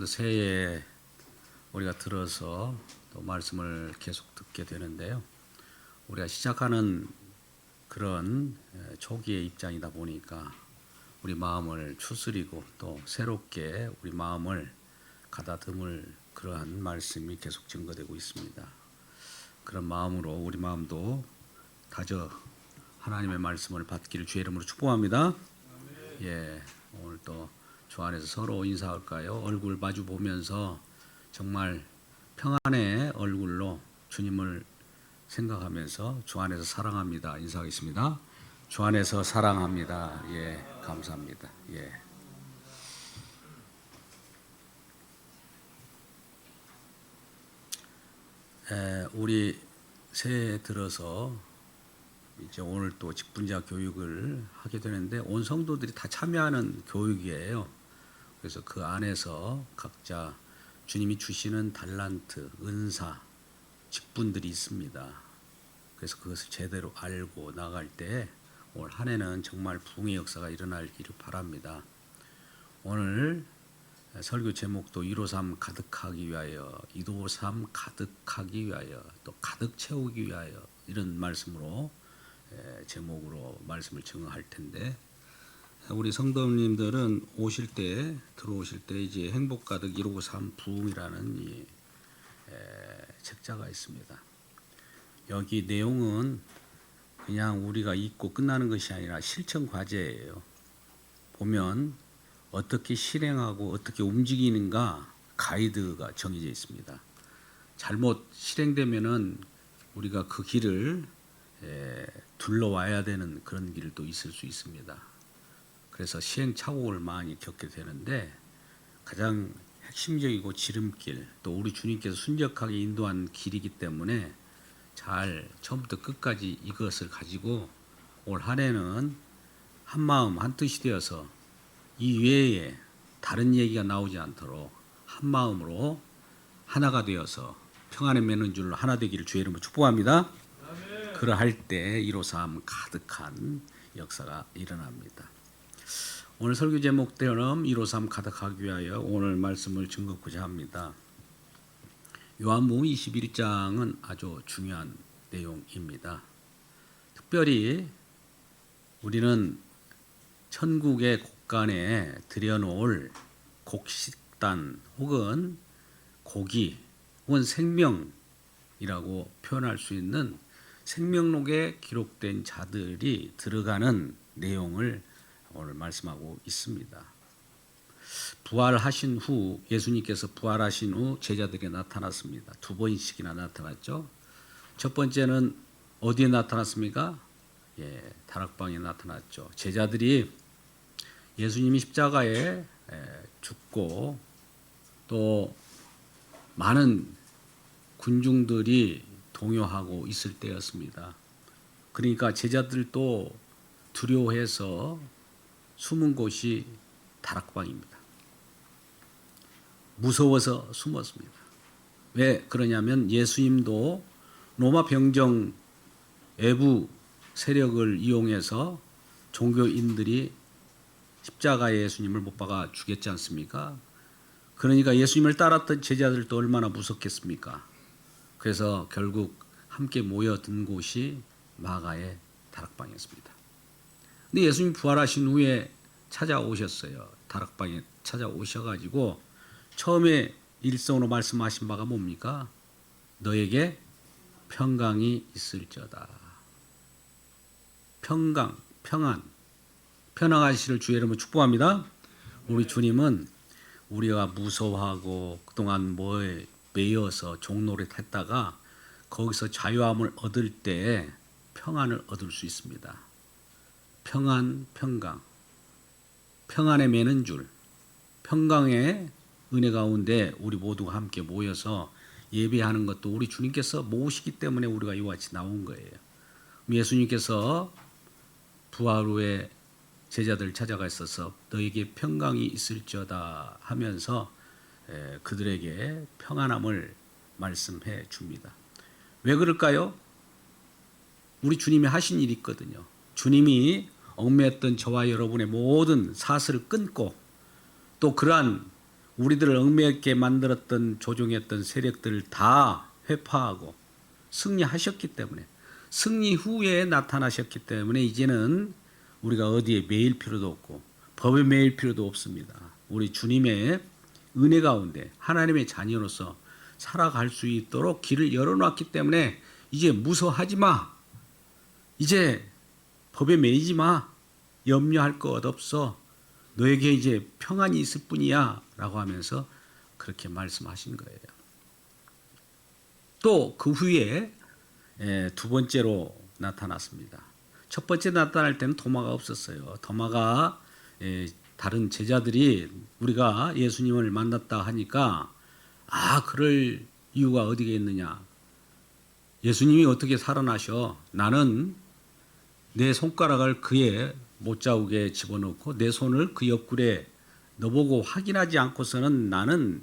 오늘 새해에 우리가 들어서 또 말씀을 계속 듣게 되는데요. 우리가 시작하는 그런 초기의 입장이다 보니까 우리 마음을 추스리고 또 새롭게 우리 마음을 가다듬을 그러한 말씀이 계속 증거되고 있습니다. 그런 마음으로 우리 마음도 다져 하나님의 말씀을 받기를 주의 이름으로 축복합니다. 예, 오늘 또 주 안에서 서로 인사할까요? 얼굴 마주 보면서 정말 평안의 얼굴로 주님을 생각하면서 주 안에서 사랑합니다. 인사하겠습니다. 주 안에서 사랑합니다. 예, 감사합니다. 예. 우리 새해 들어서 이제 오늘 또 직분자 교육을 하게 되는데 온 성도들이 다 참여하는 교육이에요. 그래서 그 안에서 각자 주님이 주시는 달란트, 은사, 직분들이 있습니다. 그래서 그것을 제대로 알고 나갈 때 올 한 해는 정말 부흥의 역사가 일어나기를 바랍니다. 오늘 설교 제목도 153 가득하기 위하여, 253 가득하기 위하여, 또 가득 채우기 위하여 이런 말씀으로 제목으로 말씀을 증거할 텐데 우리 성도님들은 들어오실 때 이제 행복 가득 153 부흥이라는 이 책자가 있습니다. 여기 내용은 그냥 우리가 읽고 끝나는 것이 아니라 실천 과제예요. 보면 어떻게 실행하고 어떻게 움직이는가 가이드가 정해져 있습니다. 잘못 실행되면은 우리가 그 길을 둘러와야 되는 그런 길도 있을 수 있습니다. 그래서 시행착오를 많이 겪게 되는데 가장 핵심적이고 지름길, 또 우리 주님께서 순적하게 인도한 길이기 때문에 잘 처음부터 끝까지 이것을 가지고 올 한 해는 한 마음 한 뜻이 되어서 이 외에 다른 얘기가 나오지 않도록 한 마음으로 하나가 되어서 평안에 매는 줄로 하나 되기를 주의 이름으로 축복합니다. 그러할 때 153 가득한 역사가 일어납니다. 오늘 설교 제목대로 153 가득하기 위하여 오늘 말씀을 증거하고자 합니다. 요한복음 21장은 아주 중요한 내용입니다. 특별히 우리는 천국의 곳간에 들여놓을 곡식단 혹은 고기 혹은 생명이라고 표현할 수 있는 생명록에 기록된 자들이 들어가는 내용을 오늘 말씀하고 있습니다. 부활하신 후 예수님께서 부활하신 후 제자들에게 나타났습니다. 두 번씩이나 나타났죠. 첫 번째는 어디에 나타났습니까? 다락방에 나타났죠. 제자들이 예수님이 십자가에 죽고 또 많은 군중들이 동요하고 있을 때였습니다. 그러니까 제자들도 두려워해서 숨은 곳이 다락방입니다. 무서워서 숨었습니다. 왜 그러냐면 예수님도 로마 병정 외부 세력을 이용해서 종교인들이 십자가에 예수님을 못 박아 죽였지 않습니까? 그러니까 예수님을 따랐던 제자들도 얼마나 무섭겠습니까? 그래서 결국 함께 모여든 곳이 마가의 다락방이었습니다. 근데 예수님 부활하신 후에 찾아오셨어요. 다락방에 찾아오셔가지고 처음에 일성으로 말씀하신 바가 뭡니까? 너에게 평강이 있을지어다. 평강, 평안, 편안하시를 주의 이름으로 축복합니다. 우리 주님은 우리가 무서워하고 그동안 뭐에 매여서 종노릇했다가 거기서 자유함을 얻을 때 평안을 얻을 수 있습니다. 평안, 평강, 평안에 매는 줄, 평강의 은혜 가운데 우리 모두가 함께 모여서 예배하는 것도 우리 주님께서 모으시기 때문에 우리가 이와 같이 나온 거예요. 예수님께서 부활 후에 제자들을 찾아가 있어서 너에게 평강이 있을지어다 하면서 그들에게 평안함을 말씀해 줍니다. 왜 그럴까요? 우리 주님이 하신 일이 있거든요. 주님이 얽매였던 저와 여러분의 모든 사슬을 끊고 또 그러한 우리들을 얽매게 만들었던 조종했던 세력들을 다 회파하고 승리하셨기 때문에 승리 후에 나타나셨기 때문에 이제는 우리가 어디에 매일 필요도 없고 법에 매일 필요도 없습니다. 우리 주님의 은혜 가운데 하나님의 자녀로서 살아갈 수 있도록 길을 열어놨기 때문에 이제 무서워하지 마. 이제 법에 매이지 마. 염려할 것 없어. 너에게 이제 평안이 있을 뿐이야. 라고 하면서 그렇게 말씀하신 거예요. 또 그 후에 두 번째로 나타났습니다. 첫 번째 나타날 때는 도마가 없었어요. 도마가 다른 제자들이 우리가 예수님을 만났다 하니까 그럴 이유가 어디에 있느냐. 예수님이 어떻게 살아나셔? 나는 내 손가락을 그의 못자국에 집어넣고 내 손을 그 옆구리에 넣어보고 확인하지 않고서는 나는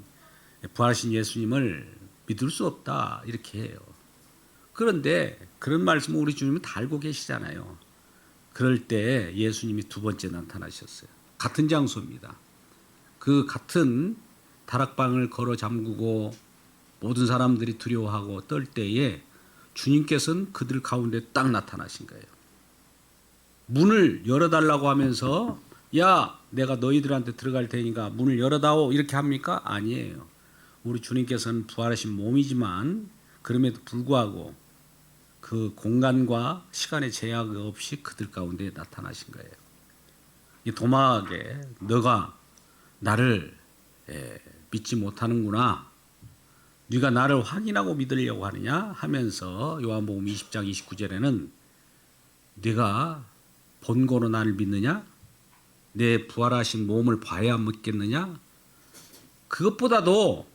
부활하신 예수님을 믿을 수 없다. 이렇게 해요. 그런데 그런 말씀을 우리 주님은 다 알고 계시잖아요. 그럴 때 예수님이 두 번째 나타나셨어요. 같은 장소입니다. 그 같은 다락방을 걸어 잠그고 모든 사람들이 두려워하고 떨 때에 주님께서는 그들 가운데 딱 나타나신 거예요. 문을 열어달라고 하면서 야 내가 너희들한테 들어갈 테니까 문을 열어다오 이렇게 합니까? 아니에요. 우리 주님께서는 부활하신 몸이지만 그럼에도 불구하고 그 공간과 시간의 제약 없이 그들 가운데 나타나신 거예요. 이 도마에게 너가 나를 믿지 못하는구나. 네가 나를 확인하고 믿으려고 하느냐 하면서 요한복음 20장 29절에는 네가 본고로 나를 믿느냐? 내 부활하신 몸을 봐야 믿겠느냐? 그것보다도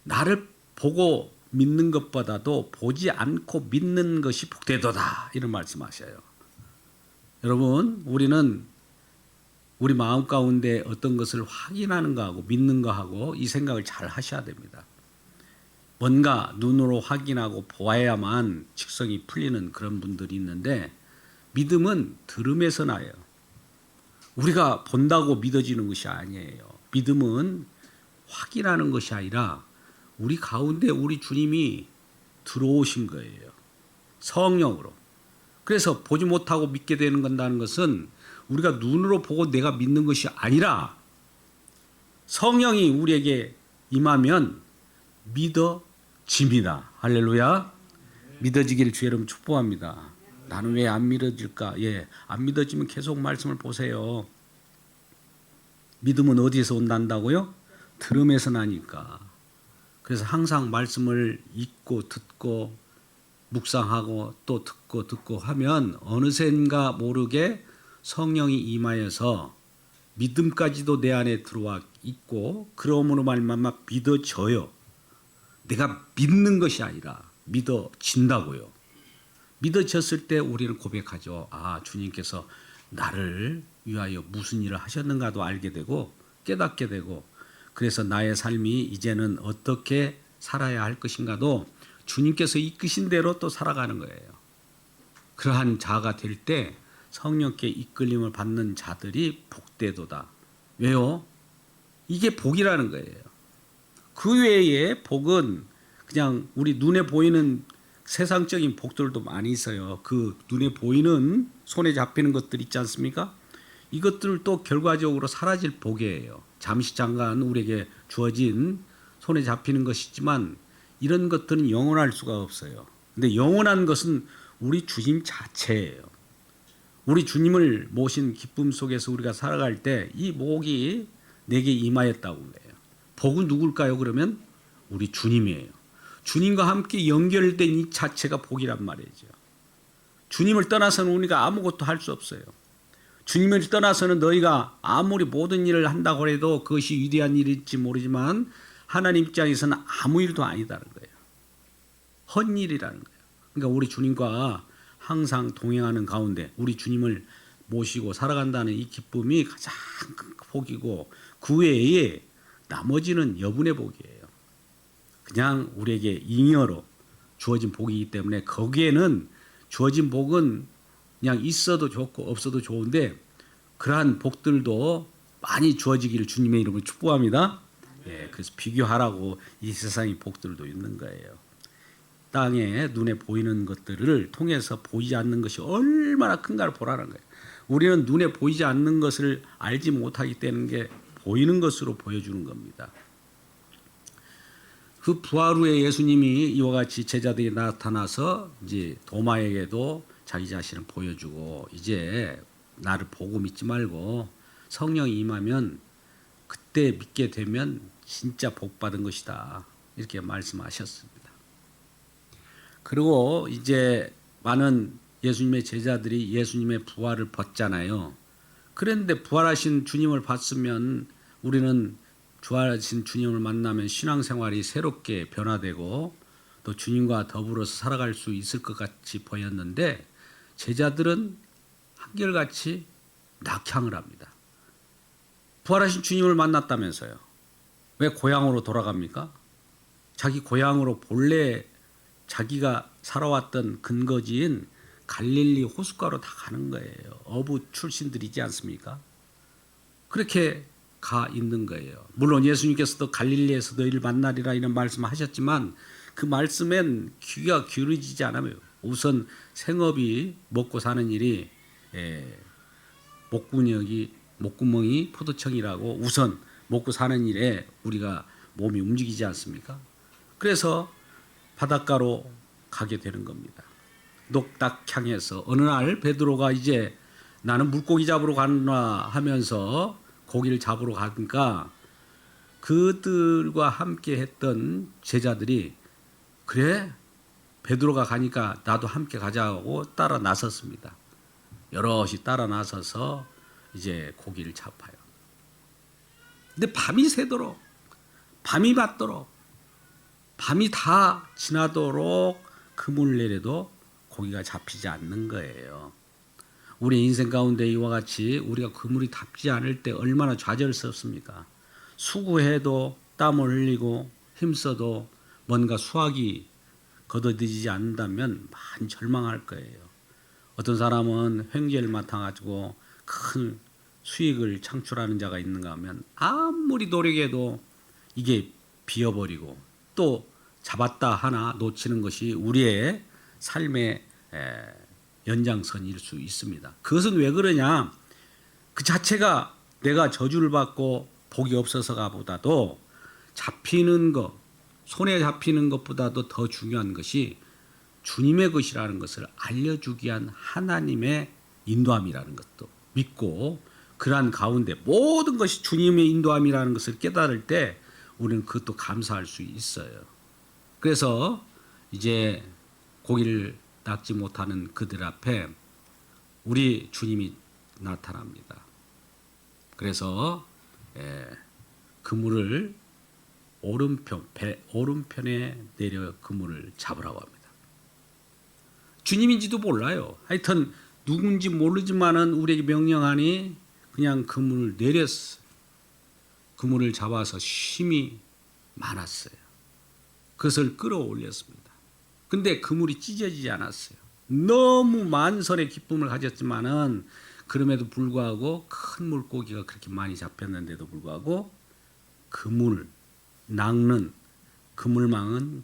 나를 보고 믿는 것보다도 보지 않고 믿는 것이 복되도다 이런 말씀하셔요. 여러분 우리는 우리 마음 가운데 어떤 것을 확인하는 거하고 믿는 거하고 이 생각을 잘 하셔야 됩니다. 뭔가 눈으로 확인하고 보아야만 직성이 풀리는 그런 분들이 있는데 믿음은 들음에서 나요. 우리가 본다고 믿어지는 것이 아니에요. 믿음은 확인하는 것이 아니라 우리 가운데 우리 주님이 들어오신 거예요. 성령으로. 그래서 보지 못하고 믿게 되는 건다는 것은 우리가 눈으로 보고 내가 믿는 것이 아니라 성령이 우리에게 임하면 믿어집니다. 할렐루야. 믿어지기를 주의 이름 축복합니다. 나는 왜 안 믿어질까? 안 믿어지면 계속 말씀을 보세요. 믿음은 어디에서 온단다고요? 들음에서 나니까. 그래서 항상 말씀을 읽고 듣고 묵상하고 또 듣고 하면 어느샌가 모르게 성령이 임하여서 믿음까지도 내 안에 들어와 있고 그러므로 말미암아 믿어져요. 내가 믿는 것이 아니라 믿어진다고요. 믿어졌을 때 우리는 고백하죠. 주님께서 나를 위하여 무슨 일을 하셨는가도 알게 되고 깨닫게 되고 그래서 나의 삶이 이제는 어떻게 살아야 할 것인가도 주님께서 이끄신 대로 또 살아가는 거예요. 그러한 자가 될 때 성령께 이끌림을 받는 자들이 복되도다. 왜요? 이게 복이라는 거예요. 그 외에 복은 그냥 우리 눈에 보이는 세상적인 복들도 많이 있어요. 그 눈에 보이는 손에 잡히는 것들 있지 않습니까? 이것들도 결과적으로 사라질 복이에요. 잠시 잠깐 우리에게 주어진 손에 잡히는 것이지만 이런 것들은 영원할 수가 없어요. 근데 영원한 것은 우리 주님 자체예요. 우리 주님을 모신 기쁨 속에서 우리가 살아갈 때 이 복이 내게 임하였다고 그래요. 복은 누굴까요? 그러면 우리 주님이에요. 주님과 함께 연결된 이 자체가 복이란 말이죠. 주님을 떠나서는 우리가 아무것도 할 수 없어요. 주님을 떠나서는 너희가 아무리 모든 일을 한다고 해도 그것이 위대한 일일지 모르지만 하나님 입장에서는 아무 일도 아니다는 거예요. 헛일이라는 거예요. 그러니까 우리 주님과 항상 동행하는 가운데 우리 주님을 모시고 살아간다는 이 기쁨이 가장 큰 복이고 그 외에 나머지는 여분의 복이에요. 그냥 우리에게 잉여로 주어진 복이기 때문에 거기에는 주어진 복은 그냥 있어도 좋고 없어도 좋은데 그러한 복들도 많이 주어지기를 주님의 이름으로 축복합니다. 그래서 비교하라고 이 세상의 복들도 있는 거예요. 땅에 눈에 보이는 것들을 통해서 보이지 않는 것이 얼마나 큰가를 보라는 거예요. 우리는 눈에 보이지 않는 것을 알지 못하기 때문에 보이는 것으로 보여주는 겁니다. 그 부활 후에 예수님이 이와 같이 제자들이 나타나서 이제 도마에게도 자기 자신을 보여주고 이제 나를 보고 믿지 말고 성령이 임하면 그때 믿게 되면 진짜 복 받은 것이다. 이렇게 말씀하셨습니다. 그리고 이제 많은 예수님의 제자들이 예수님의 부활을 봤잖아요. 그런데 부활하신 주님을 봤으면 우리는 부활하신 주님을 만나면 신앙생활이 새롭게 변화되고 또 주님과 더불어서 살아갈 수 있을 것 같이 보였는데 제자들은 한결같이 낙향을 합니다. 부활하신 주님을 만났다면서요. 왜 고향으로 돌아갑니까? 자기 고향으로 본래 자기가 살아왔던 근거지인 갈릴리 호숫가로 다 가는 거예요. 어부 출신들이지 않습니까? 그렇게 가 있는 거예요. 물론 예수님께서도 갈릴리에서 너희를 만나리라 이런 말씀을 하셨지만 그 말씀엔 귀가 기울어지지 않아요. 우선 생업이 먹고 사는 일이 목구멍이 포도청이라고 우선 먹고 사는 일에 우리가 몸이 움직이지 않습니까? 그래서 바닷가로 가게 되는 겁니다. 녹닥향해서 어느 날 베드로가 이제 나는 물고기 잡으러 가나 하면서 고기를 잡으러 가니까 그들과 함께 했던 제자들이 그래? 베드로가 가니까 나도 함께 가자고 따라 나섰습니다. 여럿이 따라 나서서 이제 고기를 잡아요. 근데 밤이 새도록 밤이 맞도록 밤이 다 지나도록 그물 내려도 고기가 잡히지 않는 거예요. 우리 인생 가운데 이와 같이 우리가 그물이 닿지 않을 때 얼마나 좌절스럽습니까? 수고해도 땀을 흘리고 힘써도 뭔가 수확이 거둬들이지 않는다면 많이 절망할 거예요. 어떤 사람은 횡재를 맡아가지고 큰 수익을 창출하는 자가 있는가 하면 아무리 노력해도 이게 비어버리고 또 잡았다 하나 놓치는 것이 우리의 삶의 연장선일 수 있습니다. 그것은 왜 그러냐? 그 자체가 내가 저주를 받고 복이 없어서가 보다도 잡히는 것, 손에 잡히는 것보다도 더 중요한 것이 주님의 것이라는 것을 알려주기 위한 하나님의 인도함이라는 것도 믿고 그러한 가운데 모든 것이 주님의 인도함이라는 것을 깨달을 때 우리는 그것도 감사할 수 있어요. 그래서 이제 고기를 낚지 못하는 그들 앞에 우리 주님이 나타납니다. 그래서 그물을 배 오른편에 내려 그물을 잡으라고 합니다. 주님인지도 몰라요. 하여튼 누군지 모르지만은 우리에게 명령하니 그냥 그물을 내렸어요. 그물을 잡아서 힘이 많았어요. 그것을 끌어올렸습니다. 근데 그물이 찢어지지 않았어요. 너무 만선의 기쁨을 가졌지만은 그럼에도 불구하고 큰 물고기가 그렇게 많이 잡혔는데도 불구하고 낚는 그물망은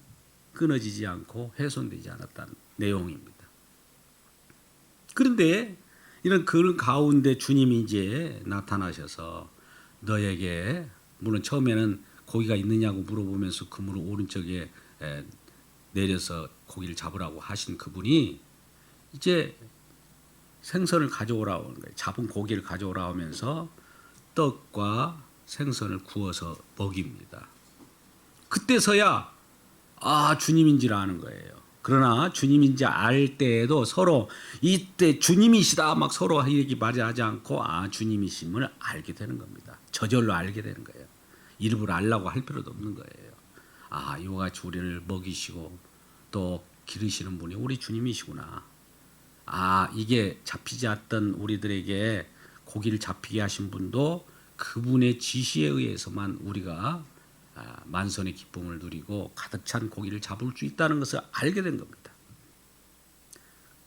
끊어지지 않고 훼손되지 않았다는 내용입니다. 그런데 이런 그런 가운데 주님이 이제 나타나셔서 너에게 물론 처음에는 고기가 있느냐고 물어보면서 그물 오른쪽에 내려서 고기를 잡으라고 하신 그분이 이제 생선을 가져오라고 하는 거예요. 잡은 고기를 가져오라 하면서 떡과 생선을 구워서 먹입니다. 그때서야 주님인지를 아는 거예요. 그러나 주님인지 알 때에도 서로 이때 주님이시다 막 서로 이렇게 말하지 않고 주님이심을 알게 되는 겁니다. 저절로 알게 되는 거예요. 일부러 알라고 할 필요도 없는 거예요. 이와 같이 우리를 먹이시고 또 기르시는 분이 우리 주님이시구나. 이게 잡히지 않던 우리들에게 고기를 잡히게 하신 분도 그분의 지시에 의해서만 우리가 만선의 기쁨을 누리고 가득 찬 고기를 잡을 수 있다는 것을 알게 된 겁니다.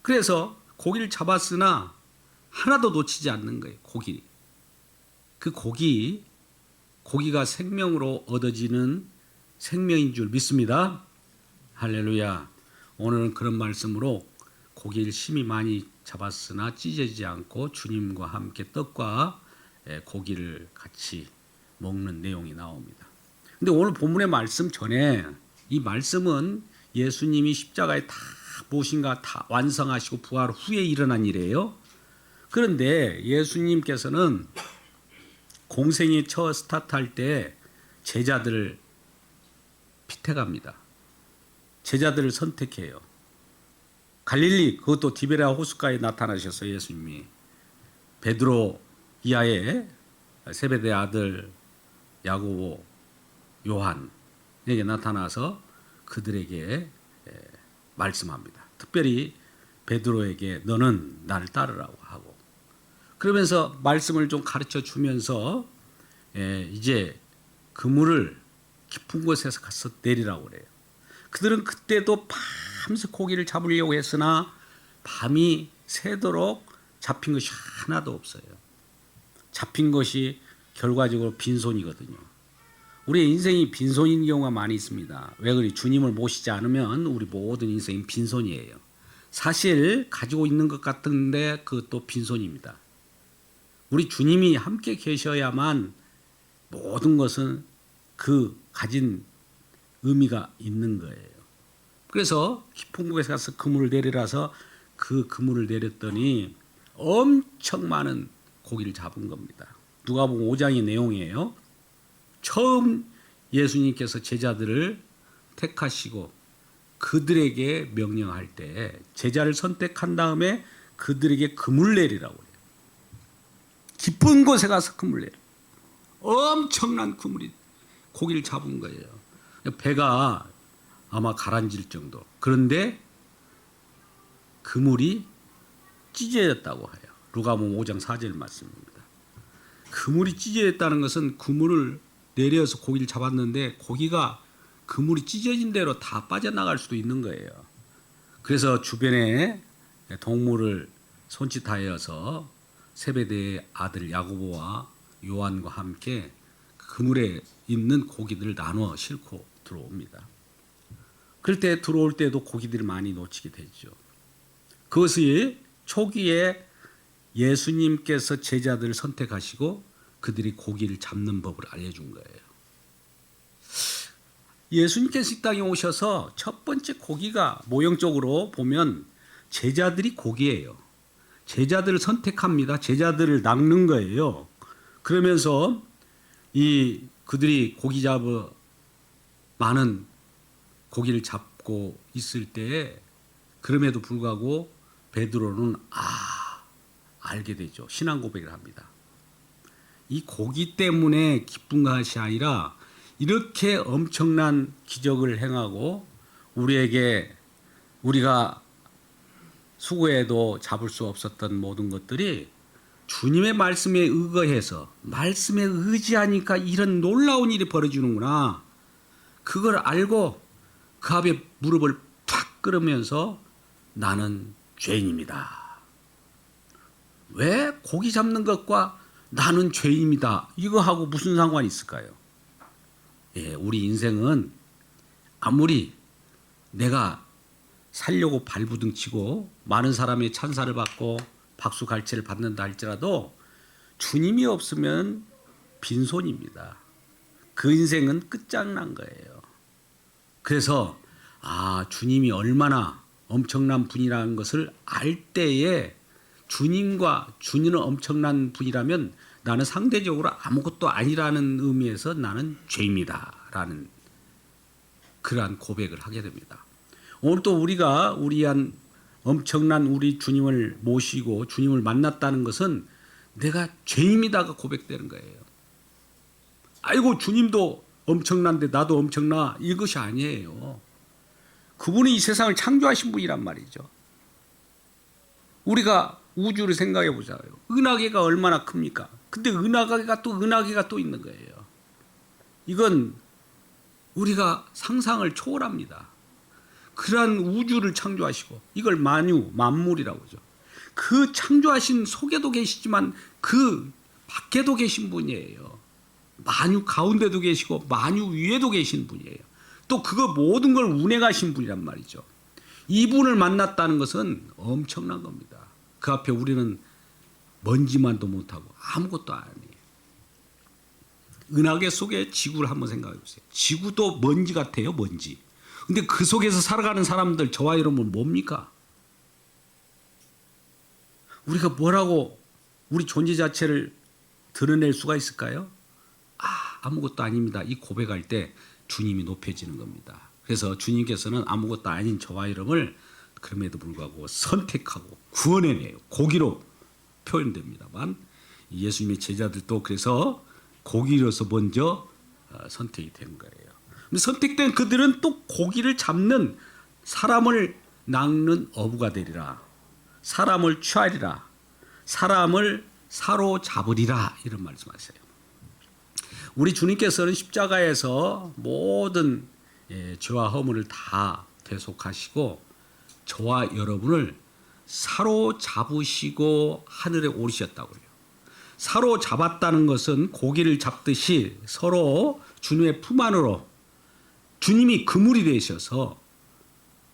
그래서 고기를 잡았으나 하나도 놓치지 않는 거예요. 그 고기 고기가 생명으로 얻어지는 생명인 줄 믿습니다. 할렐루야. 오늘은 그런 말씀으로 고기를 심히 많이 잡았으나 찢어지지 않고 주님과 함께 떡과 고기를 같이 먹는 내용이 나옵니다. 근데 오늘 본문의 말씀 전에 이 말씀은 예수님이 십자가에 다 무엇인가 다 완성하시고 부활 후에 일어난 일이에요. 그런데 예수님께서는 공생이 처음 스타트할 때 제자들을 피택합니다. 제자들을 선택해요. 갈릴리 그것도 디베랴 호숫가에 나타나셨어요. 예수님이 베드로 이하의 세베대 아들 야고보 요한에게 나타나서 그들에게 말씀합니다. 특별히 베드로에게 너는 나를 따르라고 하고 그러면서 말씀을 좀 가르쳐 주면서 이제 그물을 깊은 곳에서 가서 내리라고 그래요. 그들은 그때도 밤새 고기를 잡으려고 했으나 밤이 새도록 잡힌 것이 하나도 없어요. 잡힌 것이 결과적으로 빈손이거든요. 우리의 인생이 빈손인 경우가 많이 있습니다. 왜 그리 주님을 모시지 않으면 우리 모든 인생이 빈손이에요. 사실 가지고 있는 것 같은데 그것도 빈손입니다. 우리 주님이 함께 계셔야만 모든 것은 그 가진 의미가 있는 거예요. 그래서 깊은 곳에 가서 그물을 내리라서 그 그물을 내렸더니 엄청 많은 고기를 잡은 겁니다. 누가복음 5장의 내용이에요. 처음 예수님께서 제자들을 택하시고 그들에게 명령할 때 제자를 선택한 다음에 그들에게 그물 내리라고 해요. 깊은 곳에 가서 그물 내려. 엄청난 그물이 고기를 잡은 거예요. 배가 아마 가라앉을 정도. 그런데 그물이 찢어졌다고 해요. 누가복음 5장 4절 말씀입니다. 그물이 찢어졌다는 것은 그물을 내려서 고기를 잡았는데 고기가 그물이 찢어진 대로 다 빠져나갈 수도 있는 거예요. 그래서 주변에 동물을 손짓하여서 세베대의 아들 야고보와 요한과 함께 그물에 있는 고기들을 나눠 싣고 들어옵니다. 그럴 때 들어올 때도 고기들을 많이 놓치게 되죠. 그것이 초기에 예수님께서 제자들을 선택하시고 그들이 고기를 잡는 법을 알려준 거예요. 예수님께서 이 땅에 오셔서 첫 번째 고기가 모형적으로 보면 제자들이 고기예요. 제자들을 선택합니다. 제자들을 낚는 거예요. 그러면서 그들이 고기 잡아 많은 고기를 잡고 있을 때에 그럼에도 불구하고 베드로는 알게 되죠. 신앙 고백을 합니다. 이 고기 때문에 기쁜 것이 아니라 이렇게 엄청난 기적을 행하고 우리가 수고해도 잡을 수 없었던 모든 것들이 주님의 말씀에 의거해서 말씀에 의지하니까 이런 놀라운 일이 벌어지는구나. 그걸 알고 그 앞에 무릎을 탁 꿇으면서 나는 죄인입니다. 왜 고기 잡는 것과 나는 죄인입니다. 이거하고 무슨 상관이 있을까요? 우리 인생은 아무리 내가 살려고 발부둥치고 많은 사람의 찬사를 받고 박수갈채를 받는다 할지라도 주님이 없으면 빈손입니다. 그 인생은 끝장난 거예요. 그래서 주님이 얼마나 엄청난 분이라는 것을 알 때에 주님은 엄청난 분이라면 나는 상대적으로 아무것도 아니라는 의미에서 나는 죄입니다. 라는 그러한 고백을 하게 됩니다. 오늘 또 우리가 엄청난 우리 주님을 모시고 주님을 만났다는 것은 내가 죄입니다가 고백되는 거예요. 아이고 주님도 엄청난데 나도 엄청나 이것이 아니에요. 그분이 이 세상을 창조하신 분이란 말이죠. 우리가 우주를 생각해 보자요. 은하계가 얼마나 큽니까? 근데 은하계가 또 있는 거예요. 이건 우리가 상상을 초월합니다. 그러한 우주를 창조하시고 이걸 만물이라고 하죠. 그 창조하신 속에도 계시지만 그 밖에도 계신 분이에요. 만유 가운데도 계시고 만유 위에도 계신 분이에요. 또 그거 모든 걸 운행하신 분이란 말이죠. 이분을 만났다는 것은 엄청난 겁니다. 그 앞에 우리는 먼지만도 못하고 아무것도 아니에요. 은하계 속에 지구를 한번 생각해 보세요. 지구도 먼지 같아요, 먼지. 근데 그 속에서 살아가는 사람들, 저와 여러분은 뭡니까? 우리가 뭐라고 우리 존재 자체를 드러낼 수가 있을까요? 아무것도 아닙니다. 이 고백할 때 주님이 높여지는 겁니다. 그래서 주님께서는 아무것도 아닌 저와 여러분을 그럼에도 불구하고 선택하고 구원해내요. 고기로 표현됩니다만 예수님의 제자들도 그래서 고기로서 먼저 선택이 된 거예요. 선택된 그들은 또 고기를 잡는 사람을 낚는 어부가 되리라. 사람을 취하리라. 사람을 사로잡으리라. 이런 말씀하세요. 우리 주님께서는 십자가에서 모든 죄와 허물을 다 대속하시고 저와 여러분을 사로잡으시고 하늘에 오르셨다고요. 사로잡았다는 것은 고기를 잡듯이 서로 주님의 품 안으로 주님이 그물이 되셔서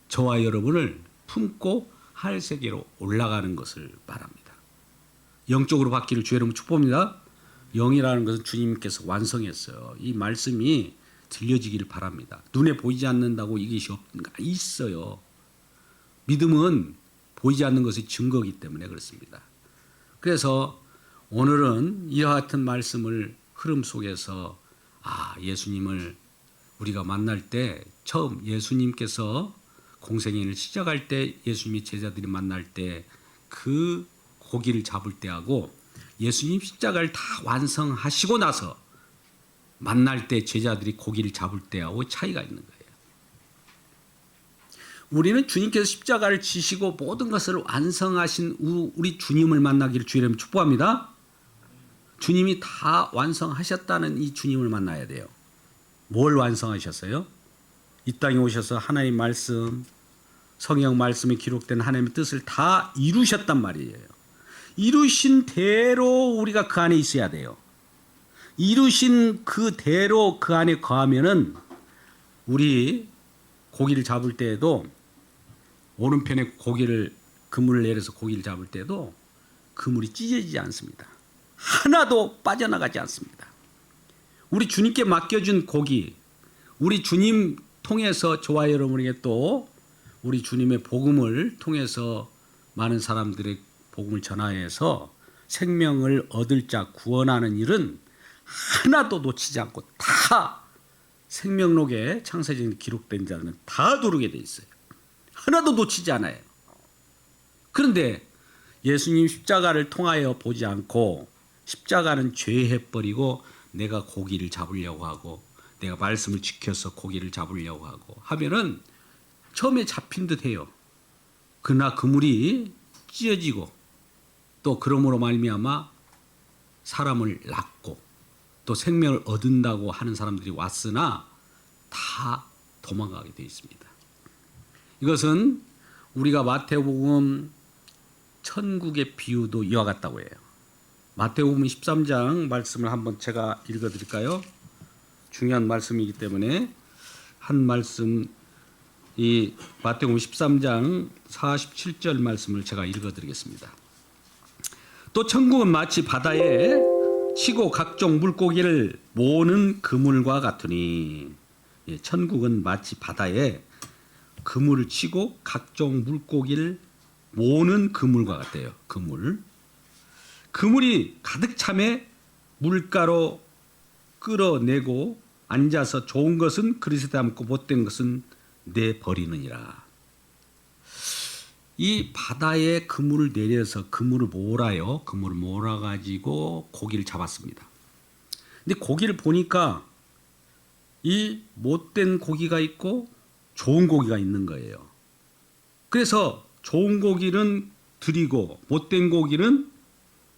저와 여러분을 품고 하늘 세계로 올라가는 것을 말합니다. 영적으로 받기를 주의 이름으로 축복합니다. 영이라는 것은 주님께서 완성했어요. 이 말씀이 들려지기를 바랍니다. 눈에 보이지 않는다고 이것이 있어요. 믿음은 보이지 않는 것의 증거이기 때문에 그렇습니다. 그래서 오늘은 이와 같은 말씀을 흐름 속에서 예수님을 우리가 만날 때 처음 예수님께서 공생애를 시작할 때 예수님의 제자들이 만날 때 그 고기를 잡을 때하고 예수님 십자가를 다 완성하시고 나서 만날 때 제자들이 고기를 잡을 때하고 차이가 있는 거예요. 우리는 주님께서 십자가를 지시고 모든 것을 완성하신 우리 주님을 만나기를 주의 이름으로 축복합니다. 주님이 다 완성하셨다는 이 주님을 만나야 돼요. 뭘 완성하셨어요? 이 땅에 오셔서 하나님의 말씀, 성경 말씀에 기록된 하나님의 뜻을 다 이루셨단 말이에요. 이루신 대로 우리가 그 안에 있어야 돼요. 이루신 그 대로 그 안에 거하면은 우리 고기를 잡을 때에도 오른편에 그물을 내려서 고기를 잡을 때도 그물이 찢어지지 않습니다. 하나도 빠져나가지 않습니다. 우리 주님께 맡겨준 고기, 우리 주님 통해서 저와 여러분에게 또 우리 주님의 복음을 통해서 많은 사람들의 복음을 전하여서 생명을 얻을 자 구원하는 일은 하나도 놓치지 않고 다 생명록에 창세전에 기록된 자는 다 두르게 돼 있어요. 하나도 놓치지 않아요. 그런데 예수님 십자가를 통하여 보지 않고 십자가는 죄해버리고 내가 고기를 잡으려고 하고 내가 말씀을 지켜서 고기를 잡으려고 하고 하면은 처음에 잡힌 듯 해요. 그러나 그물이 찢어지고 또 그러므로 말미암아 사람을 낳고 또 생명을 얻는다고 하는 사람들이 왔으나 다 도망가게 되어 있습니다. 이것은 우리가 마태복음 천국의 비유도 이와 같다고 해요. 마태복음 13장 말씀을 한번 제가 읽어드릴까요? 중요한 말씀이기 때문에 한 말씀 이 마태복음 13장 47절 말씀을 제가 읽어드리겠습니다. 또 천국은 마치 바다에 치고 각종 물고기를 모으는 그물과 같으니 천국은 마치 바다에 그물을 치고 각종 물고기를 모으는 그물과 같아요. 그물이 가득 참에 물가로 끌어내고 앉아서 좋은 것은 그릇에 담고 못된 것은 내버리느니라. 이 바다에 그물을 내려서 그물을 몰아요. 그물을 몰아가지고 고기를 잡았습니다. 근데 고기를 보니까 이 못된 고기가 있고 좋은 고기가 있는 거예요. 그래서 좋은 고기는 드리고 못된 고기는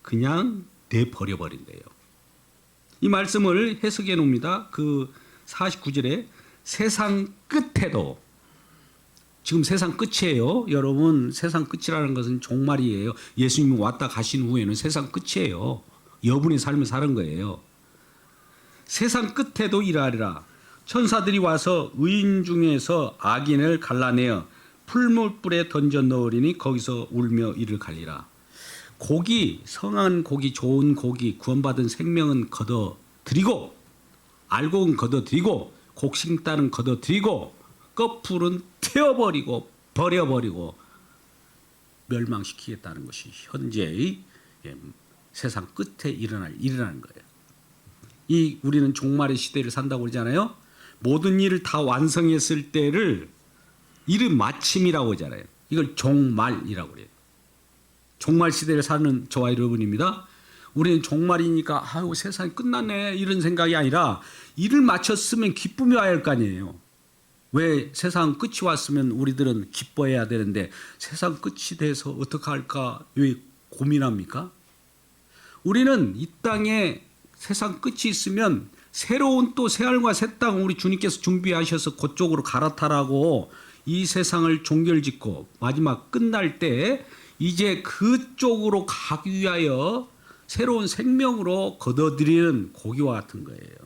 그냥 내버려버린대요. 이 말씀을 해석해 놓습니다. 그 49절에 세상 끝에도, 지금 세상 끝이에요. 여러분, 세상 끝이라는 것은 종말이에요. 예수님이 왔다 가신 후에는 세상 끝이에요. 여분의 삶을 사는 거예요. 세상 끝에도 이러하리라. 천사들이 와서 의인 중에서 악인을 갈라내어 풀물불에 던져 넣으리니 거기서 울며 이를 갈리라. 고기, 성한 고기, 좋은 고기, 구원받은 생명은 걷어들이고, 알곡은 걷어들이고, 곡식단은 걷어들이고, 꺼풀은 태워버리고 버려버리고 멸망시키겠다는 것이 현재의 세상 끝에 일어나는 거예요. 우리는 종말의 시대를 산다고 그러잖아요. 모든 일을 다 완성했을 때를 이른 마침이라고 하잖아요. 이걸 종말이라고 그래요. 종말 시대를 사는 저와 여러분입니다. 우리는 종말이니까 아유 세상이 끝났네 이런 생각이 아니라 일을 마쳤으면 기쁨이 와야 할 거 아니에요. 왜 세상 끝이 왔으면 우리들은 기뻐해야 되는데 세상 끝이 돼서 어떻게 할까 왜 고민합니까? 우리는 이 땅에 세상 끝이 있으면 새로운 또 새하늘과 새 땅 우리 주님께서 준비하셔서 그쪽으로 갈아타라고 이 세상을 종결짓고 마지막 끝날 때 이제 그쪽으로 가기 위하여 새로운 생명으로 걷어들이는 고기와 같은 거예요.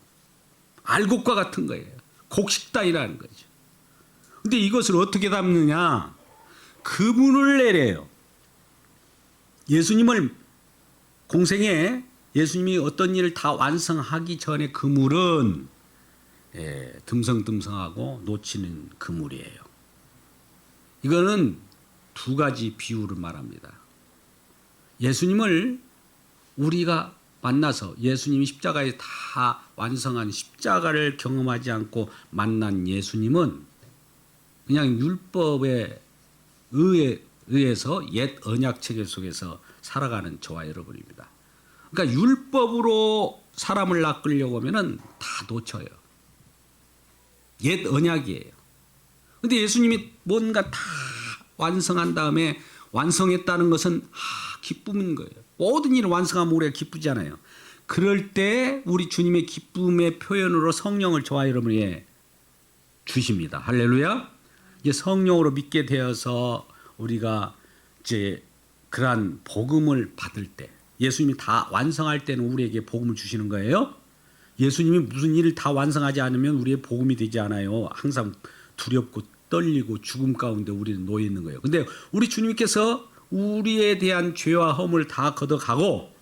알곡과 같은 거예요. 곡식단이라는 거죠. 근데 이것을 어떻게 담느냐? 그분을 내려요. 예수님을 공생에 예수님이 어떤 일을 다 완성하기 전에 그물은 듬성듬성하고 놓치는 그물이에요. 이거는 두 가지 비유를 말합니다. 예수님을 우리가 만나서 예수님이 십자가에 다 완성한 십자가를 경험하지 않고 만난 예수님은 그냥 율법에 의해서 옛 언약 체계 속에서 살아가는 저와 여러분입니다. 그러니까 율법으로 사람을 낚으려고 하면은 다 놓쳐요. 옛 언약이에요. 근데 예수님이 뭔가 다 완성한 다음에 완성했다는 것은 기쁨인 거예요. 모든 일을 완성하면 우리가 기쁘잖아요. 그럴 때 우리 주님의 기쁨의 표현으로 성령을 저와 여러분에게 주십니다. 할렐루야. 이제 성령으로 믿게 되어서 우리가 이제 그러한 복음을 받을 때 예수님이 다 완성할 때는 우리에게 복음을 주시는 거예요. 예수님이 무슨 일을 다 완성하지 않으면 우리의 복음이 되지 않아요. 항상 두렵고 떨리고 죽음 가운데 우리는 놓여 있는 거예요. 근데 우리 주님께서 우리에 대한 죄와 허물을 다 걷어가고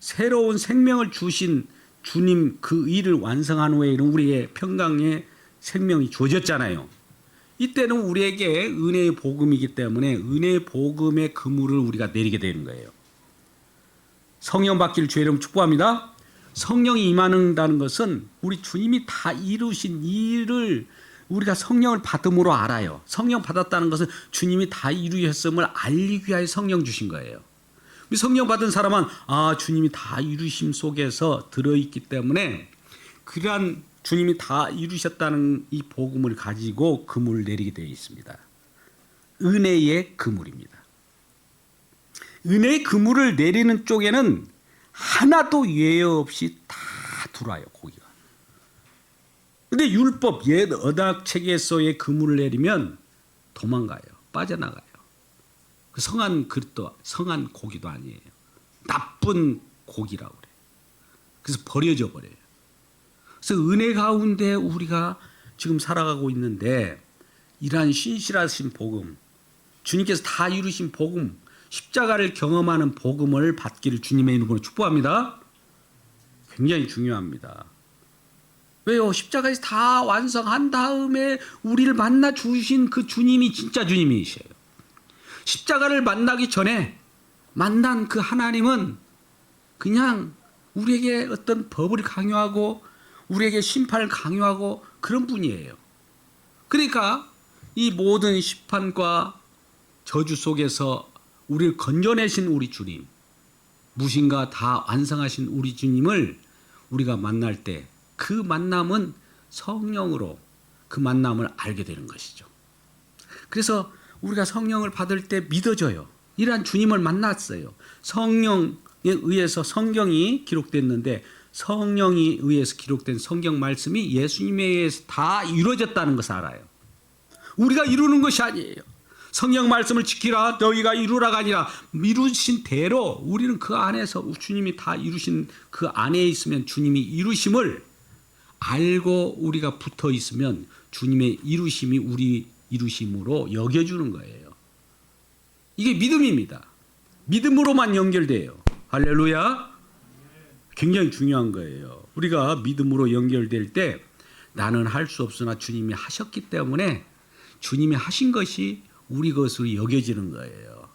새로운 생명을 주신 주님 그 일을 완성한 후에는 우리의 평강의 생명이 주어졌잖아요. 이때는 우리에게 은혜의 복음이기 때문에 은혜의 복음의 그물을 우리가 내리게 되는 거예요. 성령 받기를 주의 이름으로 축복합니다. 성령이 임한다는 것은 우리 주님이 다 이루신 일을 우리가 성령을 받음으로 알아요. 성령 받았다는 것은 주님이 다 이루셨음을 알리기 위하여 성령 주신 거예요. 성령 받은 사람은 주님이 다 이루심 속에서 들어있기 때문에 그러한 주님이 다 이루셨다는 이 복음을 가지고 그물을 내리게 되어 있습니다. 은혜의 그물입니다. 은혜의 그물을 내리는 쪽에는 하나도 예외 없이 다 들어와요, 고기가. 근데 율법, 옛 언약 체계에서의 그물을 내리면 도망가요. 빠져나가요. 그 성한 그릇도, 성한 고기도 아니에요. 나쁜 고기라고 그래요. 그래서 버려져 버려요. 그래서 은혜 가운데 우리가 지금 살아가고 있는데 이러한 신실하신 복음, 주님께서 다 이루신 복음, 십자가를 경험하는 복음을 받기를 주님의 이름으로 축복합니다. 굉장히 중요합니다. 왜요? 십자가에서 다 완성한 다음에 우리를 만나 주신 그 주님이 진짜 주님이셔요. 십자가를 만나기 전에 만난 그 하나님은 그냥 우리에게 어떤 법을 강요하고 우리에게 심판을 강요하고 그런 분이에요. 그러니까 이 모든 심판과 저주 속에서 우리를 건져내신 우리 주님, 무신가 다 완성하신 우리 주님을 우리가 만날 때 그 만남은 성령으로 그 만남을 알게 되는 것이죠. 그래서 우리가 성령을 받을 때 믿어져요. 이러한 주님을 만났어요. 성령에 의해서 성경이 기록됐는데 성령에 의해서 기록된 성경 말씀이 예수님에 의해서 다 이루어졌다는 것을 알아요. 우리가 이루는 것이 아니에요. 성경 말씀을 지키라 너희가 이루라가 아니라 이루신 대로 우리는 그 안에서 주님이 다 이루신 그 안에 있으면 주님이 이루심을 알고 우리가 붙어 있으면 주님의 이루심이 우리 이루심으로 여겨주는 거예요. 이게 믿음입니다. 믿음으로만 연결돼요. 할렐루야. 굉장히 중요한 거예요. 우리가 믿음으로 연결될 때 나는 할 수 없으나 주님이 하셨기 때문에 주님이 하신 것이 우리 것으로 여겨지는 거예요.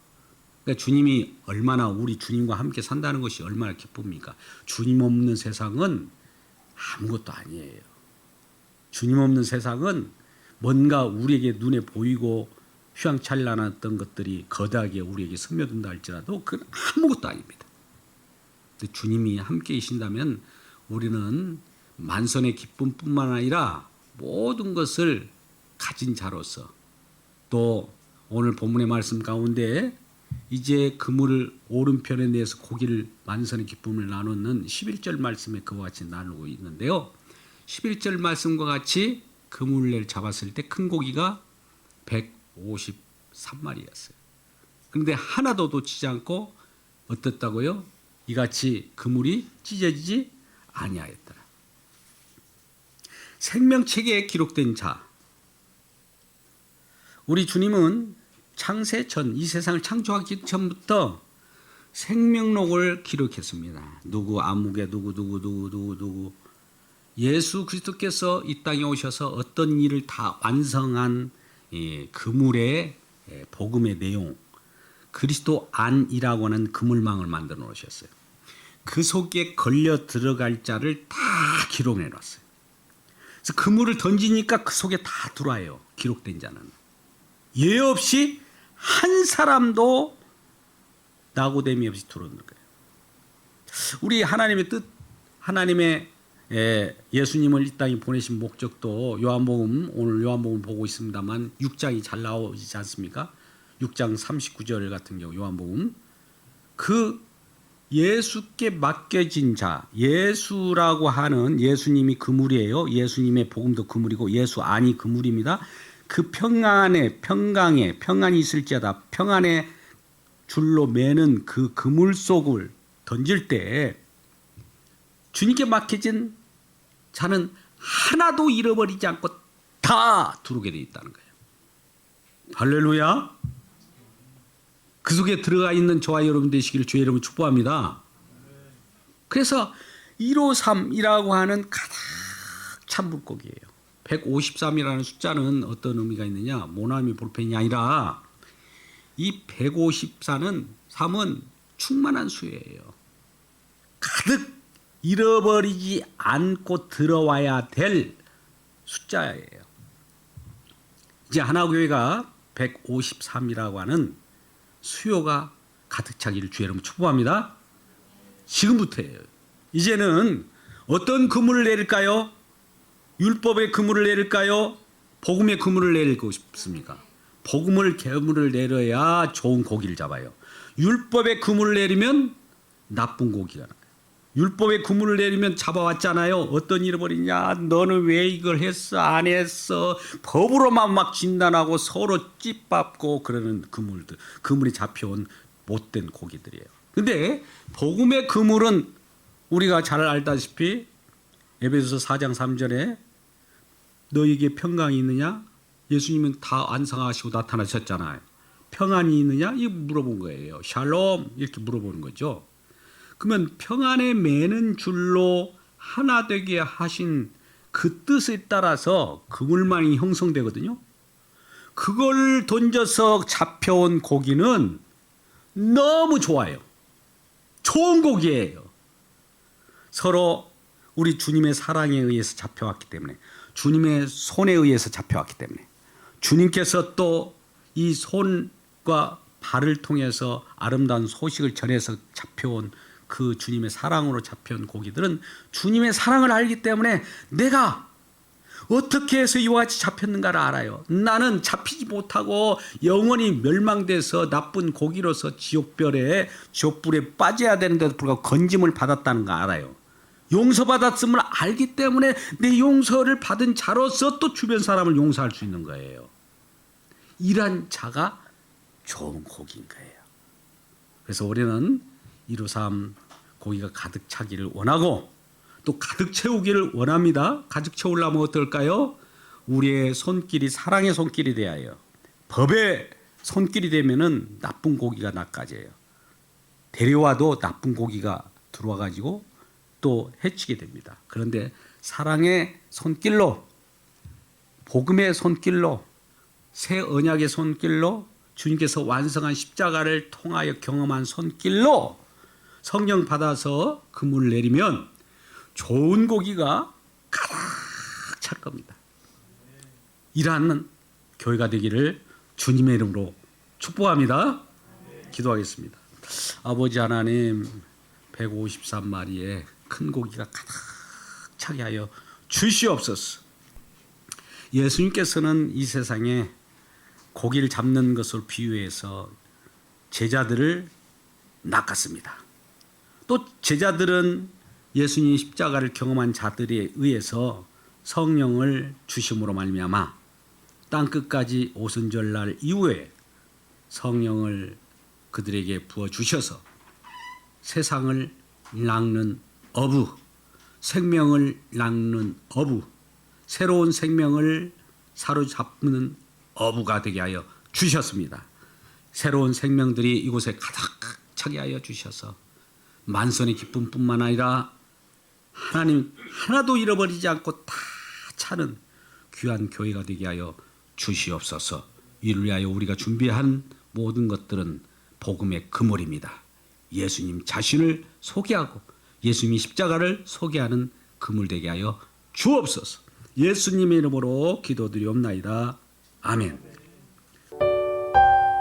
그러니까 주님이 얼마나 우리 주님과 함께 산다는 것이 얼마나 기쁩니까? 주님 없는 세상은 아무것도 아니에요. 주님 없는 세상은 뭔가 우리에게 눈에 보이고 휘황찬란했던 것들이 거대하게 우리에게 스며든다 할지라도 그건 아무것도 아닙니다. 근데 주님이 함께 계신다면 우리는 만선의 기쁨뿐만 아니라 모든 것을 가진 자로서 또 오늘 본문의 말씀 가운데 이제 그물을 오른편에 내서 고기를 만선의 기쁨을 나누는 11절 말씀에 그와 같이 나누고 있는데요. 11절 말씀과 같이 그물을 잡았을 때 큰 고기가 153마리였어요. 그런데 하나도 놓치지 않고 어떻다고요? 이같이 그물이 찢어지지 아니하였더라. 생명책에 기록된 자. 우리 주님은 창세 전, 이 세상을 창조하기 전부터 생명록을 기록했습니다. 누구 아무개 누구 예수 그리스도께서 이 땅에 오셔서 어떤 일을 다 완성한 그물의 복음의 내용, 그리스도 안이라고 하는 그물망을 만들어 놓으셨어요. 그 속에 걸려 들어갈 자를 다 기록해 놨어요. 그래서 그물을 던지니까 그 속에 다 들어와요. 기록된 자는. 예 없이 한 사람도 낙오됨이 없이 들어오는 거예요. 우리 하나님의 뜻, 하나님의 예수님을 이 땅에 보내신 목적도 요한복음, 오늘 요한복음 보고 있습니다만 6장이 잘 나오지 않습니까? 6장 39절 같은 경우 요한복음, 그 예수께 맡겨진 자, 예수라고 하는 예수님이 그물이에요. 예수님의 복음도 그물이고 예수 안이 그물입니다. 그 평안에 평안이 있을지어다 평안의 줄로 매는 그 그물 속을 던질 때 주님께 맡겨진 자는 하나도 잃어버리지 않고 다 들어오게 되어 있다는 거예요. 할렐루야. 그 속에 들어가 있는 저와 여러분 되시기를 주의 이름으로 축복합니다. 그래서 153이라고 하는 가득 찬 물고기예요. 153이라는 숫자는 어떤 의미가 있느냐? 모나미 볼펜이 아니라 이 154는 3은 충만한 수예요. 가득 잃어버리지 않고 들어와야 될 숫자예요. 이제 하나교회가 153이라고 하는 수요가 가득 차기를 주의 이름으로 축복합니다. 지금부터예요. 이제는 어떤 그물을 내릴까요? 율법의 그물을 내릴까요? 복음의 그물을 내리고 싶습니까? 복음을 그물을 내려야 좋은 고기를 잡아요. 율법의 그물을 내리면 나쁜 고기가 나요. 율법의 그물을 내리면 잡아왔잖아요. 어떤 잃어버리냐? 너는 왜 이걸 했어? 안 했어? 법으로만 막 진단하고 서로 찝밟고 그러는 그물들, 그물이 잡혀온 못된 고기들이에요. 근데 복음의 그물은 우리가 잘 알다시피 에베소서 4장 3절에 너에게 평강이 있느냐? 예수님은 다 완성하시고 나타나셨잖아요. 평안이 있느냐? 이거 물어본 거예요. 샬롬 이렇게 물어보는 거죠. 그러면 평안에 매는 줄로 하나 되게 하신 그 뜻에 따라서 그물망이 형성되거든요. 그걸 던져서 잡혀온 고기는 너무 좋아요. 좋은 고기예요. 서로 우리 주님의 사랑에 의해서 잡혀왔기 때문에, 주님의 손에 의해서 잡혀왔기 때문에, 주님께서 또 이 손과 발을 통해서 아름다운 소식을 전해서 잡혀온 그 주님의 사랑으로 잡혀온 고기들은 주님의 사랑을 알기 때문에 내가 어떻게 해서 이와 같이 잡혔는가를 알아요. 나는 잡히지 못하고 영원히 멸망돼서 나쁜 고기로서 지옥불에 빠져야 되는데도 불구하고 건짐을 받았다는 거 알아요. 용서받았음을 알기 때문에 내 용서를 받은 자로서 또 주변 사람을 용서할 수 있는 거예요. 이런 자가 좋은 고기인 거예요. 그래서 우리는 153 고기가 가득 차기를 원하고 또 가득 채우기를 원합니다. 가득 채우려면 어떨까요? 우리의 손길이 사랑의 손길이 되어요. 법의 손길이 되면은 나쁜 고기가 낚아져요. 데려와도 나쁜 고기가 들어와 가지고 또 해치게 됩니다. 그런데 사랑의 손길로, 복음의 손길로, 새 언약의 손길로, 주님께서 완성한 십자가를 통하여 경험한 손길로 성령 받아서 그물을 내리면 좋은 고기가 가득 찰 겁니다. 일하는 교회가 되기를 주님의 이름으로 축복합니다. 기도하겠습니다. 아버지 하나님, 153마리의 큰 고기가 가득 차게 하여 주시옵소서. 예수님께서는 이 세상에 고기를 잡는 것으로 비유해서 제자들을 낚았습니다. 또 제자들은 예수님 십자가를 경험한 자들에 의해서 성령을 주심으로 말미암아 땅끝까지 오순절날 이후에 성령을 그들에게 부어주셔서 세상을 낚는 어부, 생명을 낚는 어부, 새로운 생명을 사로잡는 어부가 되게 하여 주셨습니다. 새로운 생명들이 이곳에 가득 차게 하여 주셔서 만선의 기쁨뿐만 아니라 하나님 하나도 잃어버리지 않고 다 차는 귀한 교회가 되게 하여 주시옵소서. 이를 위하여 우리가 준비한 모든 것들은 복음의 그물입니다. 예수님 자신을 소개하고 예수님이 십자가를 소개하는 그물 되게 하여 주옵소서. 예수님의 이름으로 기도드리옵나이다. 아멘.